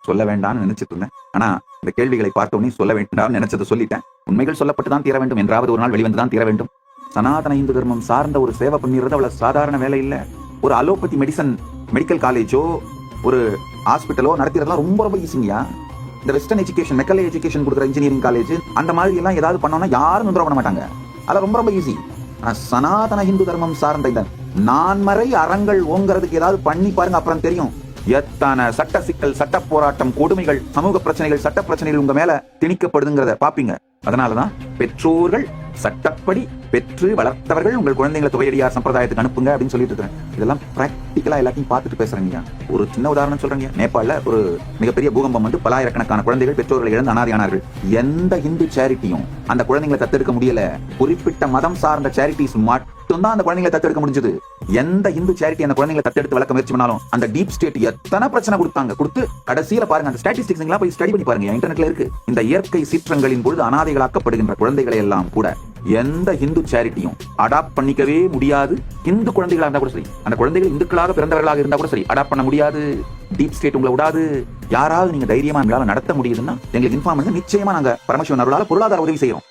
சொல்ல வேண்டாம்னு நினைச்சிட்டு இருந்தேன். ஆனா இந்த கேள்விகளை பார்த்தோன்னே சொல்ல வேண்டாம்னு நினைச்சதை சொல்லிட்டேன். உண்மைகள் சொல்லப்பட்டுதான் தீர வேண்டும், என்றாவது ஒரு நாள் வெளிவந்துதான் தீர வேண்டும். சனாதன இந்து தர்மம் சார்ந்த ஒரு சேவை பண்ணிடுறது அவ்வளவு சாதாரண வேலை இல்லை. ஒரு அலோபதி மெடிக்கல் காலேஜோ ஒரு ஹாஸ்பிட்டலோ நடத்துறதுலாம் ரொம்ப ரொம்ப ஈஸிங்கயா. இந்த வெஸ்டர்ன் எஜுகேஷன், மெக்கலே எஜுகேஷன் கொடுக்குற இன்ஜினியரிங் காலேஜ் அந்த மாதிரி எல்லாம் ஏதாவது பண்ணோம்னா யாரும் தொந்தரவு பண்ண மாட்டாங்க. அதெல்லாம் ரொம்ப ரொம்ப ஈஸி. ஆனா சனாதன இந்து தர்மம் சார்ந்த இந்த நான்மறை அறங்கள் ஓங்கிறதுக்கு ஏதாவது பண்ணி பாருங்க, அப்புறம் தெரியும் எத்தனை சட்ட சிக்கல், சட்ட போராட்டம், கொடுமைகள், சமூக பிரச்சனைகள், சட்ட பிரச்சனைகள் உங்க மேல திணிக்கப்படுதுங்கிறத பாப்பீங்க. அதனாலதான் பெற்றோர்கள் சட்டப்படி பெற்று வளர்த்தவர்கள் உங்கள் குழந்தைகளை துவையடியார் சம்பிரதாயத்துக்கு அனுப்புங்க அப்படின்னு சொல்லிட்டு இருக்கேன். இதெல்லாம் பிராக்டிகலா எல்லாத்தையும் பார்த்துட்டு பேசுறீங்க. ஒரு சின்ன உதாரணம் சொல்றீங்க. நேபாளல ஒரு மிகப்பெரிய பூகம்பம் வந்து பலாயிரக்கணக்கான குழந்தைகள் பெற்றோர்களை இழந்து அனாதையானார்கள். எந்த இந்து சேரிட்டியும் அந்த குழந்தைகளை தத்தெடுக்க முடியல. குறிப்பிட்ட மதம் சார்ந்த சேரிட்டிஸ் மட்டும்தான் அந்த குழந்தைகளை தத்தெடுக்க முடிஞ்சது. எந்த இந்து சேரிட்டி அந்த குழந்தைகளை தத்தெடுத்து வளர்க்க முயற்சி பண்ணாலும் அந்த டீப் ஸ்டேட் எத்தனை பிரச்சனை கொடுத்து கடைசியில பாருங்க, அந்த ஸ்டாட்டிஸ்டிக்ஸ் எல்லாம் போய் ஸ்டடி பண்ணி பாருங்க, இன்டர்நெட்ல இருக்கு. இந்த இயற்கை சீற்றங்களின் பொழுது அனாதைகளாக்கப்படுகின்ற குழந்தைகளை எல்லாம் கூட எந்த இந்து சேரிட்டியும் அடாப்ட் பண்ணிக்கவே முடியாது. இந்து குழந்தைகளா இருந்தா கூட சரி, அந்த குழந்தைகள் இந்துக்களாக பிறந்தவர்களாக இருந்தா கூட சரி, அடாப்ட் பண்ண முடியாது. டீப் ஸ்டேட் உங்களை விடாது. யாராவது நீங்க தைரியமா எங்களால நடத்த முடியுதுன்னா எங்களுக்கு இன்ஃபார்ம் பண்ணுங்க. நிச்சயமா நாங்க பரமசிவன் அருளால பொருளாதார உதவி செய்யறோம்.